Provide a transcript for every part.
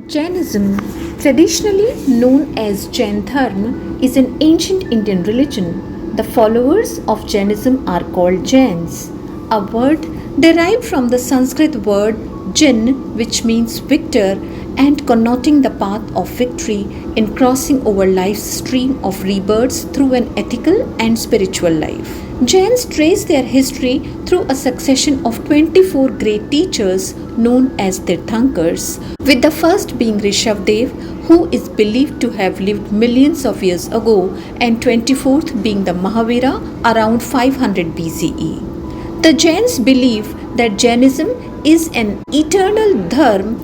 Jainism, traditionally known as Jain Dharma, is an ancient Indian religion. The followers of Jainism are called Jains, a word derived from the Sanskrit word Jin, which means victor, and connoting the path of victory in crossing over life's stream of rebirths through an ethical and spiritual life. Jains trace their history through a succession of 24 great teachers known as Tirthankaras, with the first being Rishabdev, who is believed to have lived millions of years ago, and 24th being the Mahavira around 500 BCE. The Jains believe that Jainism is an eternal dharma,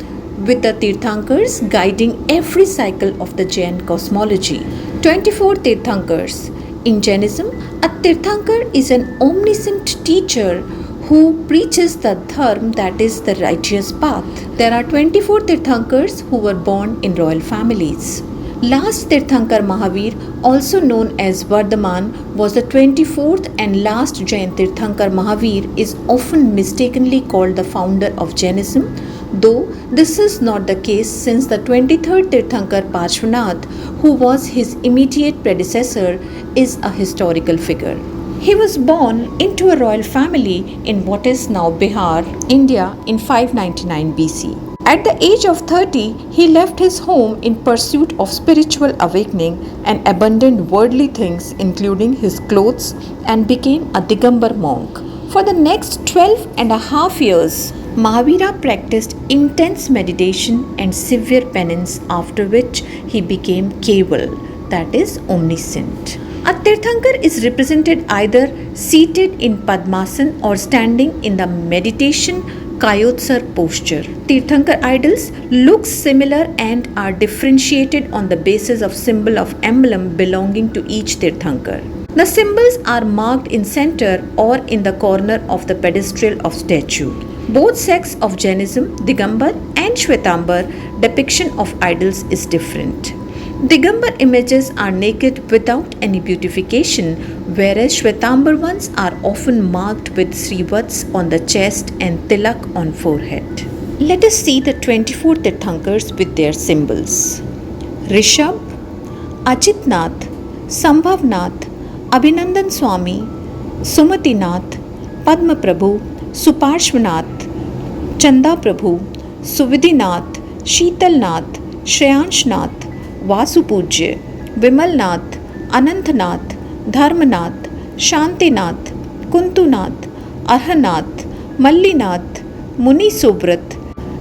with the Tirthankaras guiding every cycle of the Jain cosmology. 24 Tirthankaras. In Jainism, a Tirthankar is an omniscient teacher who preaches the dharma, that is the righteous path. There are 24 Tirthankars who were born in royal families. Last Tirthankar Mahavir, also known as Vardhaman, was the 24th and last Jain Tirthankar Mahavir, is often mistakenly called the founder of Jainism, though this is not the case since the 23rd Tirthankar Parshvanath, who was his immediate predecessor, is a historical figure. He was born into a royal family in what is now Bihar, India in 599 BC. At the age of 30, he left his home in pursuit of spiritual awakening and abandoned worldly things including his clothes and became a Digambar monk. For the next 12 and a half years, Mahavira practiced intense meditation and severe penance, after which he became Keval, that is omniscient. A Tirthankar is represented either seated in Padmasana or standing in the meditation Kayotsar posture. Tirthankar idols look similar and are differentiated on the basis of symbol of emblem belonging to each Tirthankar. The symbols are marked in center or in the corner of the pedestal of statue. Both sects of Jainism, Digambar and Svetambar, depiction of idols is different. Digambar images are naked without any beautification, whereas Svetambar ones are often marked with Srivats on the chest and Tilak on forehead. Let us see the 24 Tirthankars with their symbols. Rishab, Ajitnath, Sambhavnath, Abhinandan Swami, Sumatinath, Padma Prabhu, Suparshvanath, Chanda Prabhu, Suvidinath, Sheetalnath, Shreyanshnath, Vasupujya, Vimalnath, Anantnath, Dharmanath, Shantinath, Kuntunath, Arhanath, Mallinath, Muni Subrat,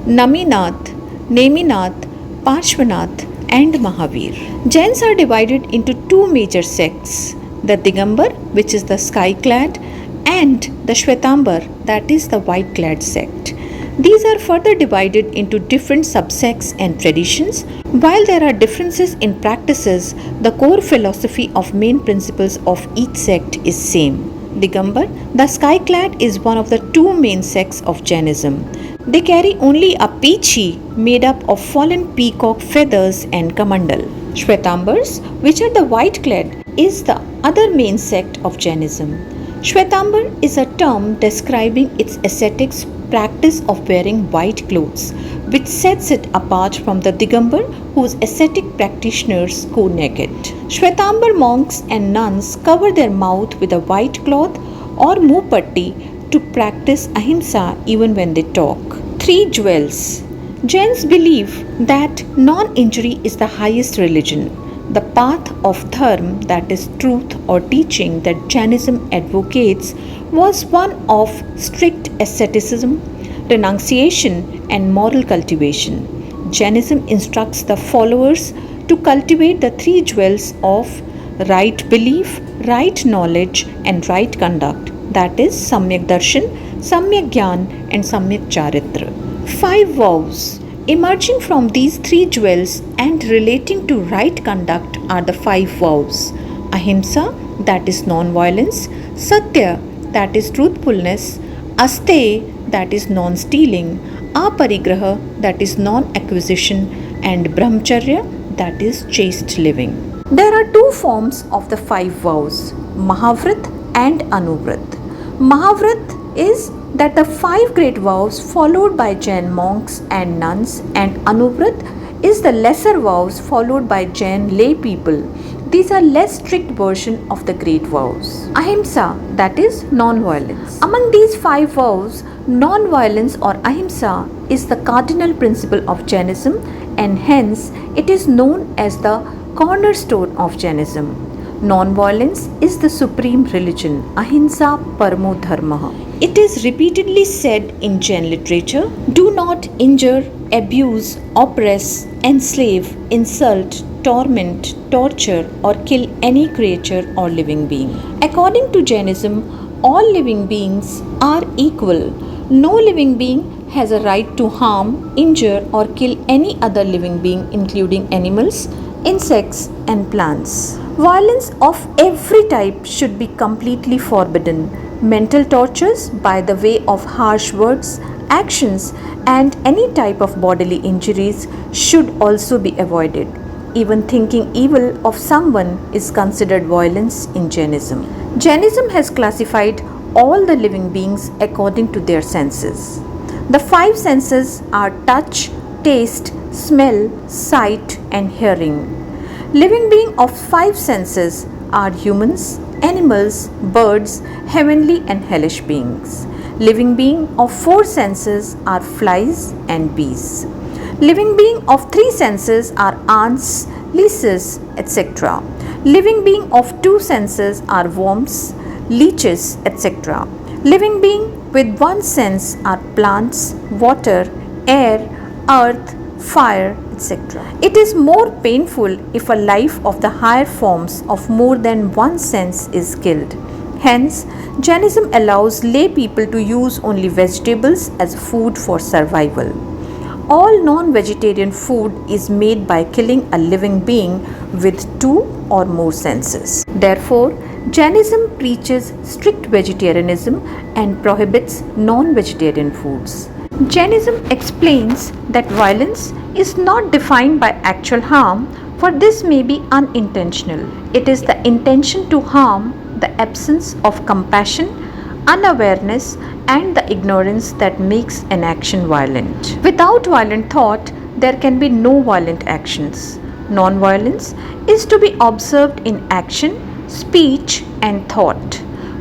Naminath, Neminath, Parshvanath and Mahavir. Jains are divided into two major sects, the Digambar, which is the sky-clad, and the Svetambar, that is the white-clad sect. These are further divided into different subsects and traditions. While there are differences in practices, the core philosophy of main principles of each sect is same. Digambar, the sky-clad, is one of the two main sects of Jainism. They carry only a pechi made up of fallen peacock feathers and kamandal. Svetambars, which are the white-clad, is the other main sect of Jainism. Svetambar is a term describing its ascetics practice of wearing white clothes, which sets it apart from the Digambar, whose ascetic practitioners go naked. Svetambar monks and nuns cover their mouth with a white cloth or mupatti to practice ahiṃsa even when they talk. 3 jewels. Jains believe that non-injury is the highest religion. The path of dharma, that is truth or teaching, that Jainism advocates was one of strict asceticism, renunciation and moral cultivation. Jainism instructs the followers to cultivate the 3 jewels of right belief, right knowledge and right conduct, that is Samyak Darshan, Samyak Gyan and Samyak Charitra. 5 vows. Emerging from these 3 jewels and relating to right conduct are the 5 vows. Ahiṃsa, that is non-violence, satya, that is truthfulness, asteya, that is non-stealing, aparigraha, that is non-acquisition, and brahmacharya, that is chaste living. There are 2 forms of the 5 vows, Mahavrat and Anuvrat. Mahavrat is that the 5 great vows followed by Jain monks and nuns, and Anuvrat is the lesser vows followed by Jain lay people. These are less strict version of the great vows. Ahiṃsa, that is non-violence. Among these 5 vows, non-violence or ahiṃsa is the cardinal principle of Jainism, and hence it is known as the cornerstone of Jainism. Non-violence is the supreme religion, ahiṃsa paramo dharma. It is repeatedly said in Jain literature, do not injure, abuse, oppress, enslave, insult, torment, torture or kill any creature or living being. According to Jainism, all living beings are equal. No living being has a right to harm, injure or kill any other living being including animals, insects and plants. Violence of every type should be completely forbidden. Mental tortures by the way of harsh words, actions and any type of bodily injuries should also be avoided. Even thinking evil of someone is considered violence in Jainism. Jainism has classified all the living beings according to their senses. The 5 senses are touch, taste, smell, sight and hearing. Living beings of 5 senses are humans, animals, birds, heavenly and hellish beings. Living beings of 4 senses are flies and bees. Living beings of 3 senses are ants, lices, etc. Living beings of 2 senses are worms, leeches, etc. Living beings with 1 sense are plants, water, air, earth, fire, etc. It is more painful if a life of the higher forms of more than 1 sense is killed. Hence, Jainism allows lay people to use only vegetables as food for survival. All non-vegetarian food is made by killing a living being with 2 or more senses. Therefore, Jainism preaches strict vegetarianism and prohibits non-vegetarian foods. Jainism explains that violence is not defined by actual harm, for this may be unintentional. It is the intention to harm, the absence of compassion, unawareness and the ignorance that makes an action violent. Without violent thought, there can be no violent actions. Non-violence is to be observed in action, speech and thought.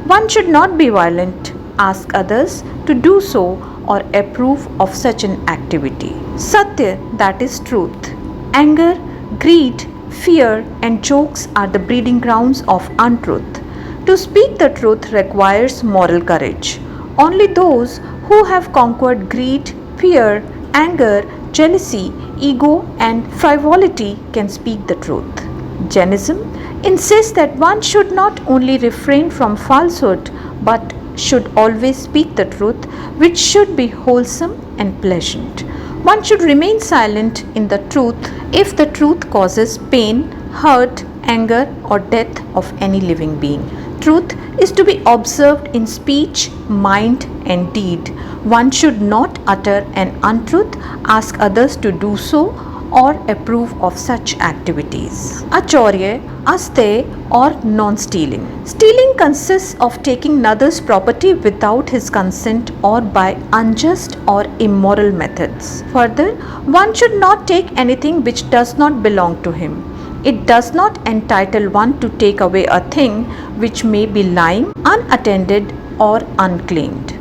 One should not be violent, ask others to do so or approve of such an activity. Satya, that is truth. Anger, greed, fear and jokes are the breeding grounds of untruth. To speak the truth requires moral courage. Only those who have conquered greed, fear, anger, jealousy, ego and frivolity can speak the truth. Jainism insists that one should not only refrain from falsehood but should always speak the truth, which should be wholesome and pleasant. One should remain silent in the truth if the truth causes pain, hurt, anger or death of any living being. Truth is to be observed in speech, mind and deed. One should not utter an untruth, ask others to do so or approve of such activities. Achaurya, asteya or non-stealing. Stealing consists of taking another's property without his consent or by unjust or immoral methods. Further, one should not take anything which does not belong to him. It does not entitle one to take away a thing which may be lying unattended or unclaimed.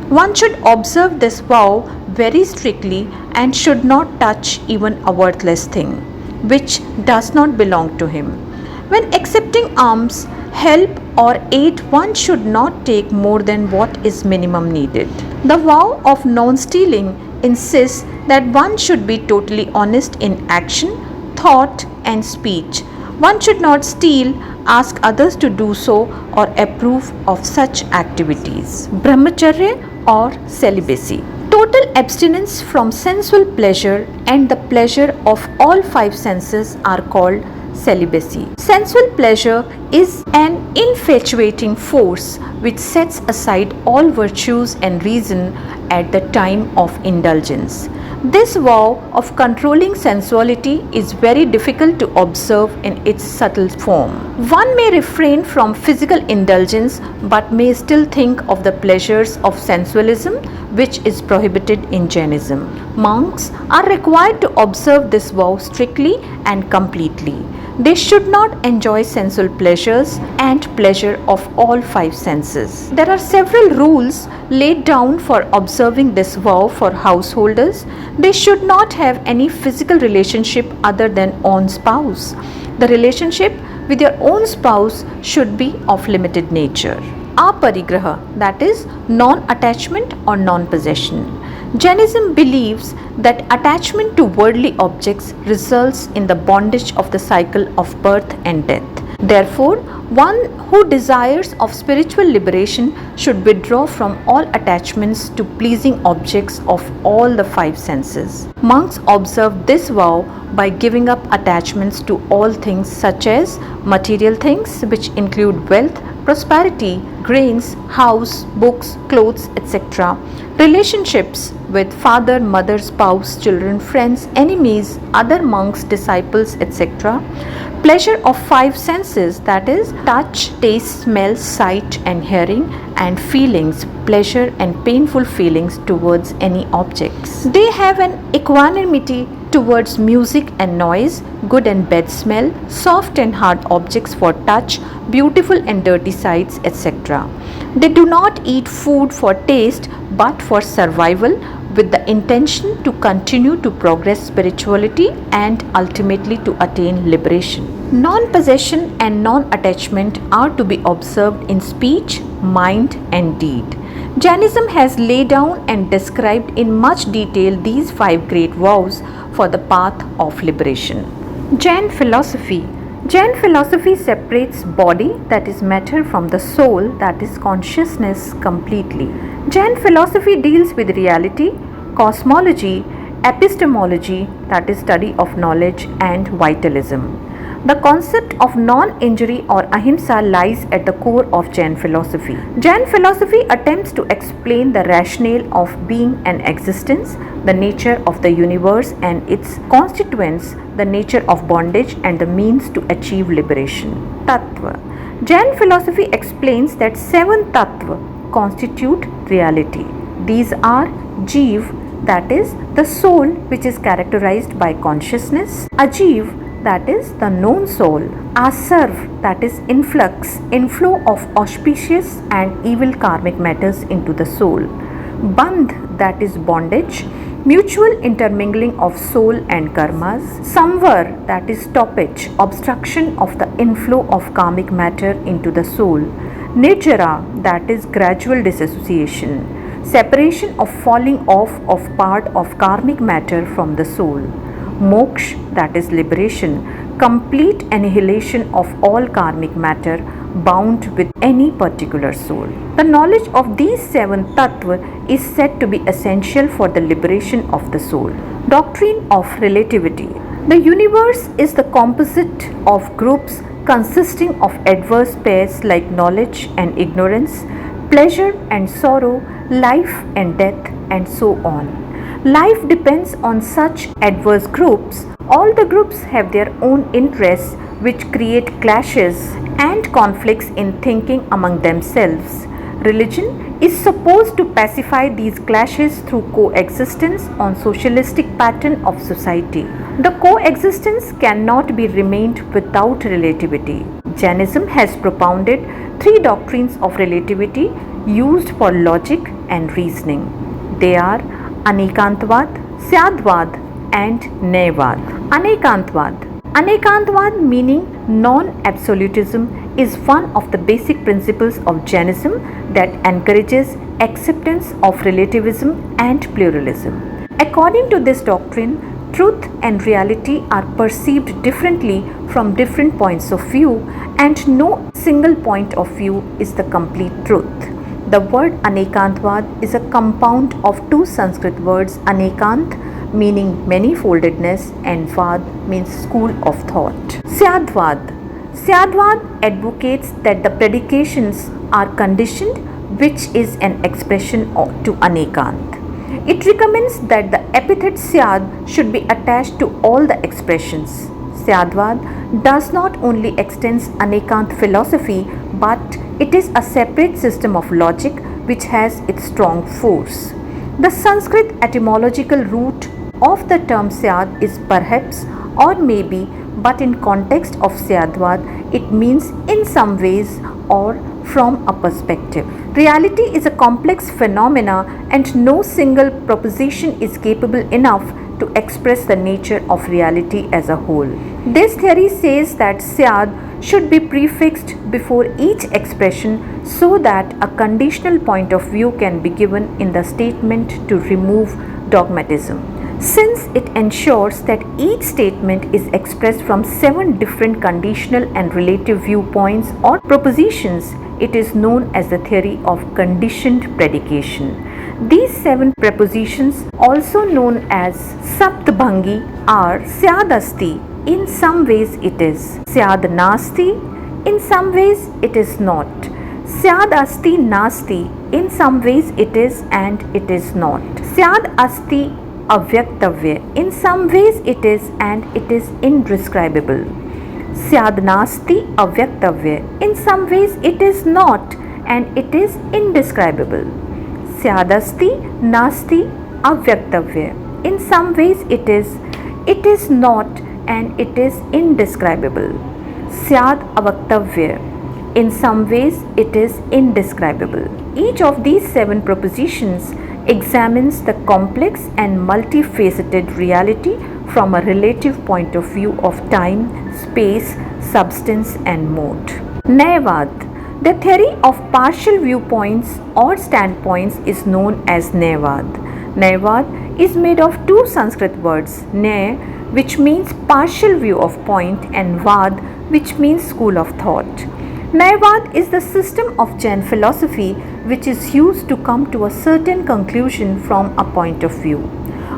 One should observe this vow very strictly and should not touch even a worthless thing which does not belong to him. When accepting alms, help or aid, one should not take more than what is minimum needed. The vow of non-stealing insists that one should be totally honest in action, thought and speech. One should not steal, ask others to do so or approve of such activities. Brahmacharya or celibacy. Total abstinence from sensual pleasure and the pleasure of all 5 senses are called celibacy. Sensual pleasure is an infatuating force which sets aside all virtues and reason at the time of indulgence. This vow of controlling sensuality is very difficult to observe in its subtle form. One may refrain from physical indulgence but may still think of the pleasures of sensualism which is prohibited in Jainism. Monks are required to observe this vow strictly and completely. They should not enjoy sensual pleasures and pleasure of all five senses. There are several rules laid down for observing this vow for householders. They should not have any physical relationship other than own spouse. The relationship with your own spouse should be of limited nature. Aparigraha, that is non-attachment or non-possession. Jainism believes that attachment to worldly objects results in the bondage of the cycle of birth and death. Therefore, one who desires of spiritual liberation should withdraw from all attachments to pleasing objects of all the five senses. Monks observe this vow by giving up attachments to all things such as material things, which include wealth, prosperity, grains, house, books, clothes, etc. Relationships with father, mother, spouse, children, friends, enemies, other monks, disciples, etc. Pleasure of five senses, that is touch, taste, smell, sight and hearing, and feelings, pleasure and painful feelings towards any objects. They have an equanimity towards music and noise, good and bad smell, soft and hard objects for touch, beautiful and dirty sights, etc. They do not eat food for taste but for survival, with the intention to continue to progress spirituality and ultimately to attain liberation. Non-possession and non-attachment are to be observed in speech, mind and deed. Jainism has laid down and described in much detail these five great vows for the path of liberation. Jain Philosophy. Jain philosophy separates body, that is matter, from the soul, that is consciousness, completely. Jain philosophy deals with reality, cosmology, epistemology, that is study of knowledge, and vitalism. The concept of non-injury or ahiṃsa lies at the core of Jain philosophy. Jain philosophy attempts to explain the rationale of being and existence, the nature of the universe and its constituents, the nature of bondage and the means to achieve liberation. Tattva. Jain philosophy explains that seven tattva constitute reality. These are Jeev, that is the soul which is characterized by consciousness, Ajeev, that is the known soul, Asarv, that is inflow of auspicious and evil karmic matters into the soul, Bandh, that is bondage, mutual intermingling of soul and karmas, Samvar, that is stoppage, obstruction of the inflow of karmic matter into the soul, Nirjara, that is gradual dissociation, separation of falling off of part of karmic matter from the soul, Moksha, that is liberation, complete annihilation of all karmic matter bound with any particular soul. The knowledge of these seven tattva is said to be essential for the liberation of the soul. Doctrine of Relativity. The universe is the composite of groups consisting of adverse pairs like knowledge and ignorance, pleasure and sorrow, life and death, and so on. Life depends on such adverse groups. All the groups have their own interests, which create clashes and conflicts in thinking among themselves. Religion is supposed to pacify these clashes through coexistence on socialistic pattern of society. The coexistence cannot be remained without relativity. Jainism has propounded three doctrines of relativity used for logic and reasoning. They are Anekantvad, Syadvad and Nyavad. Anekantvad meaning non-absolutism is one of the basic principles of Jainism that encourages acceptance of relativism and pluralism. According to this doctrine, truth and reality are perceived differently from different points of view, and no single point of view is the complete truth. The word Anekantvad is a compound of two Sanskrit words, Anekant meaning many-foldedness and Vad means school of thought. Syadvad advocates that the predications are conditioned, which is an expression to Anekant. It recommends that the epithet Syad should be attached to all the expressions. Syadvad does not only extend Anekant philosophy, but it is a separate system of logic which has its strong force. The Sanskrit etymological root of the term Syad is perhaps or maybe, but in context of Syadvad, it means in some ways or from a perspective. Reality is a complex phenomena and no single proposition is capable enough to express the nature of reality as a whole. This theory says that Syad should be prefixed before each expression so that a conditional point of view can be given in the statement to remove dogmatism. Since it ensures that each statement is expressed from 7 different conditional and relative viewpoints or propositions, it is known as the theory of conditioned predication. These 7 prepositions, also known as Saptabhangi, are Syad Asti, in some ways it is; Syad Nasti, in some ways it is not; Syad Asti Nasti, in some ways it is and it is not; Syad Asti Avyaktavya, in some ways it is and it is indescribable; Syad Nasti Avyaktavya, in some ways it is not and it is indescribable; Syad Asti Nasti Avyaktavya, in some ways it is not and it is indescribable; Syad Avaktavya, in some ways it is indescribable. Each of these 7 propositions examines the complex and multifaceted reality from a relative point of view of time, space, substance and mode. Nyavad. The theory of partial viewpoints or standpoints is known as Nyavad. Nyavad is made of 2 Sanskrit words, Ny, which means partial view of point, and Vad, which means school of thought. Nyavad is the system of Jain philosophy which is used to come to a certain conclusion from a point of view.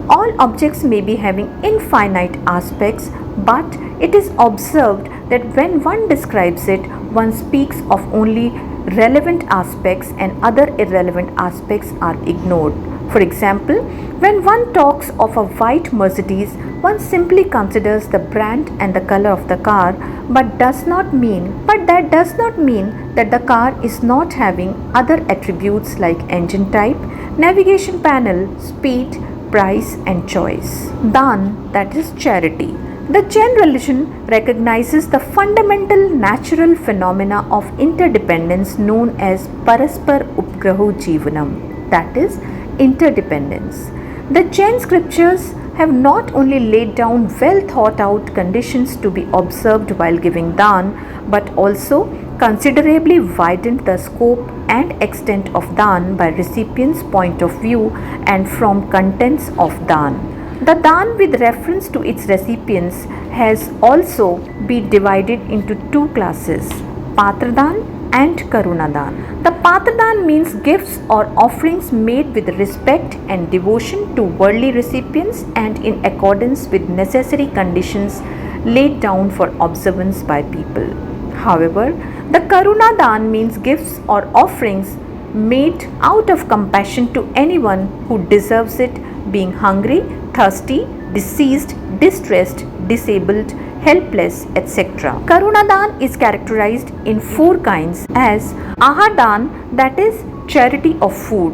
All objects may be having infinite aspects, but it is observed that when one describes it, one speaks of only relevant aspects and other irrelevant aspects are ignored. For example, when one talks of a white Mercedes, one simply considers the brand and the color of the car, but that does not mean that the car is not having other attributes like engine type, navigation panel, speed, price and choice. Dan, that is charity. The Jain religion recognizes the fundamental natural phenomena of interdependence known as Paraspar Upgraho Jivanam, that is interdependence. The Jain scriptures have not only laid down well thought out conditions to be observed while giving dan, but also considerably widened the scope and extent of dan by recipient's point of view and from contents of dan. The dan with reference to its recipients has also been divided into 2 classes, Patradan and Karunadan. The Patradan means gifts or offerings made with respect and devotion to worldly recipients and in accordance with necessary conditions laid down for observance by people. However, the Karunadan means gifts or offerings made out of compassion to anyone who deserves it, being hungry, thirsty, deceased, distressed, disabled, helpless, etc. Karunadan is characterized in 4 kinds as Ahadan, that is charity of food;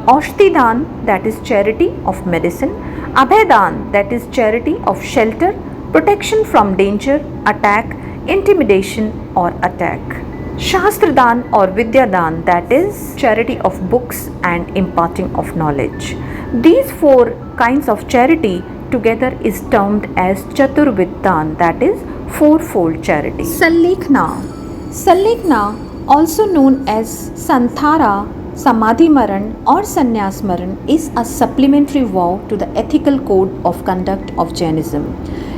Aushtidan, that is charity of medicine; Abhedan, that is charity of shelter, protection from danger, attack, intimidation or attack; Shastradan or Vidyadan, that is charity of books and imparting of knowledge. These 4 kinds of charity together is termed as Chaturviddan, that is fourfold charity. Sallekhana, also known as Santhara, Samadhimaran or Sannyasmaran, is a supplementary vow to the ethical code of conduct of Jainism.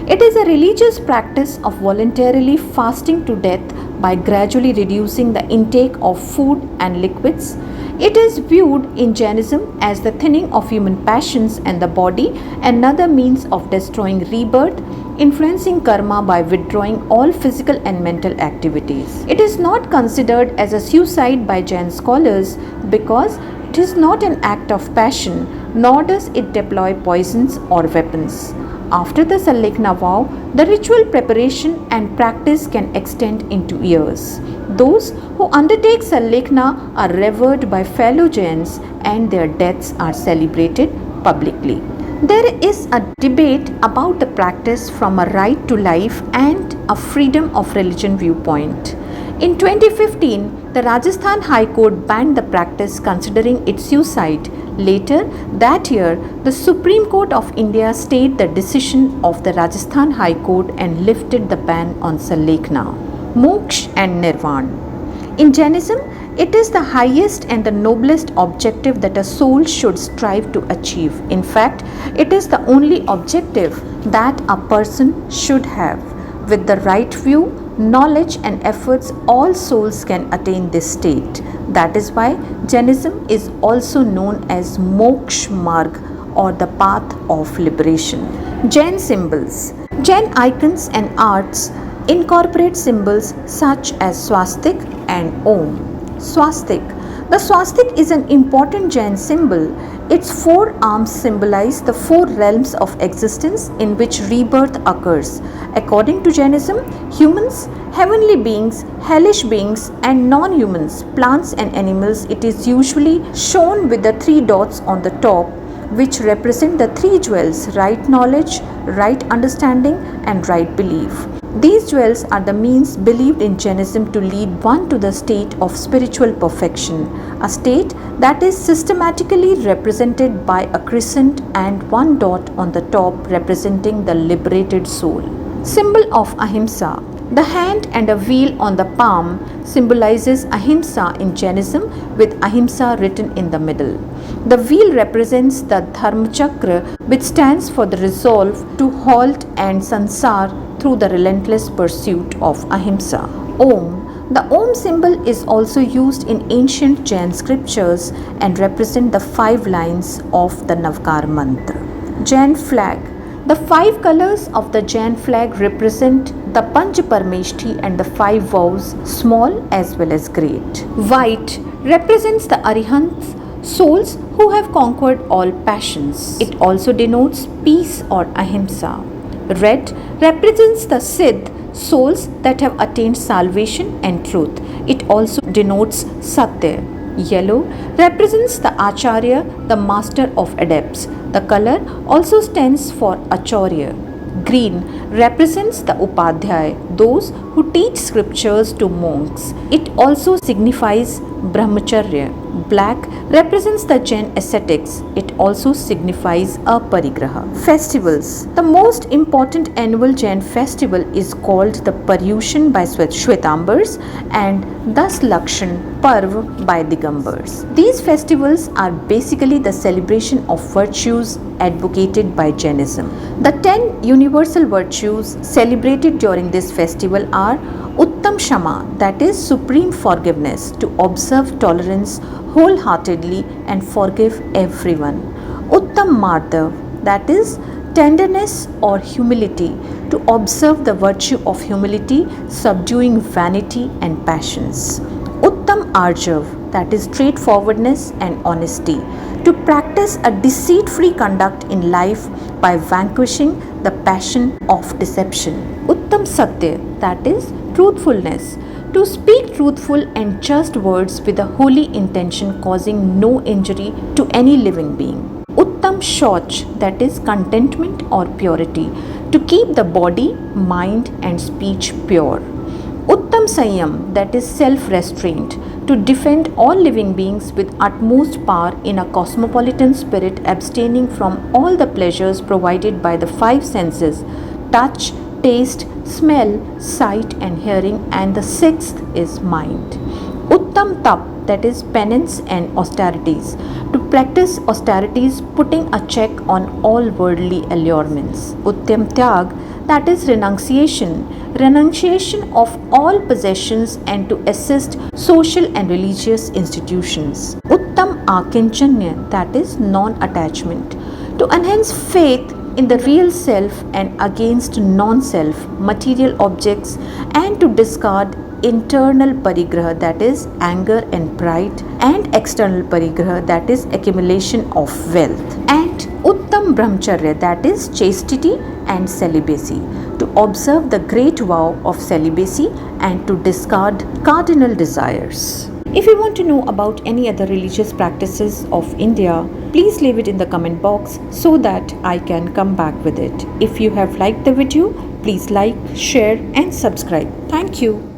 It is a religious practice of voluntarily fasting to death by gradually reducing the intake of food and liquids. It is viewed in Jainism as the thinning of human passions and the body, another means of destroying rebirth, influencing karma by withdrawing all physical and mental activities. It is not considered as a suicide by Jain scholars because it is not an act of passion, nor does it deploy poisons or weapons. After the Sallekhana vow, the ritual preparation and practice can extend into years. Those who undertake Sallekhana are revered by fellow Jains and their deaths are celebrated publicly. There is a debate about the practice from a right to life and a freedom of religion viewpoint. In 2015, the Rajasthan High Court banned the practice considering it suicide. Later that year, the Supreme Court of India stayed the decision of the Rajasthan High Court and lifted the ban on Sallekhana. Moksha and Nirvana. In Jainism, it is the highest and the noblest objective that a soul should strive to achieve. In fact, it is the only objective that a person should have. With the right view, knowledge and efforts, all souls can attain this state. That is why Jainism is also known as Moksha Marg or the path of liberation. Jain symbols. Jain icons and arts incorporate symbols such as swastik and om. Swastik. The swastik is an important Jain symbol. Its four arms symbolize the four realms of existence in which rebirth occurs. According to Jainism, humans, heavenly beings, hellish beings, and non-humans, plants and animals, it is usually shown with the three dots on the top, which represent the three jewels: right knowledge, right understanding, and right belief. These jewels are the means believed in Jainism to lead one to the state of spiritual perfection, a state that is systematically represented by a crescent and one dot on the top representing the liberated soul. Symbol of ahiṃsa. The hand and a wheel on the palm symbolizes ahiṃsa in Jainism, with ahiṃsa written in the middle. The wheel represents the brahmacharya, which stands for the resolve to halt and sansar through the relentless pursuit of ahiṃsa. Om. The Om symbol is also used in ancient Jain scriptures and represent the 5 lines of the Navkar mantra. Jain flag. The 5 colors of the Jain flag represent the Panch Parmeshti and the 5 vows, small as well as great. White represents the Arihants, souls who have conquered all passions. It also denotes peace or ahiṃsa. Red represents the Siddh, souls that have attained salvation and truth. It also denotes satya. Yellow represents the acharya, the master of adepts. The color also stands for acharya. Green represents the upadhyaya, those who teach scriptures to monks. It also signifies brahmacharya. Black represents the Jain ascetics. It also signifies aparigraha. Festivals. The most important annual Jain festival is called the Paryushan by Svetambaras and Das Lakshan Parv by Digambaras. These festivals are basically the celebration of virtues advocated by Jainism. The 10 universal virtues celebrated during this festival are Uttam Shama, that is supreme forgiveness, to observe tolerance wholeheartedly and forgive everyone. Uttam Madhav, that is tenderness or humility, to observe the virtue of humility, subduing vanity and passions. Uttam Arjav, that is straightforwardness and honesty, to practice a deceit-free conduct in life by vanquishing the passion of deception. Uttam Satya, that is truthfulness, to speak truthful and just words with a holy intention causing no injury to any living being. Uttam Shauch, that is contentment or purity, to keep the body, mind and speech pure. Uttam Sanyam, that is self-restraint, to defend all living beings with utmost power in a cosmopolitan spirit, abstaining from all the pleasures provided by the 5 senses: touch, taste, smell, sight and hearing, and the 6th is mind. Uttam Tap, that is penance and austerities, to practice austerities putting a check on all worldly allurements. Uttam Tyag, that is renunciation of all possessions and to assist social and religious institutions. Uttam Akinchanya, that is non-attachment, to enhance faith in the real self and against non-self, material objects, and to discard internal aparigraha, that is anger and pride, and external aparigraha, that is accumulation of wealth. And Uttam Uttam brahmacharya, that is chastity and celibacy, to observe the great vow of celibacy and to discard cardinal desires. If you want to know about any other religious practices of India, please leave it in the comment box so that I can come back with it. If you have liked the video, please like, share and subscribe. Thank you.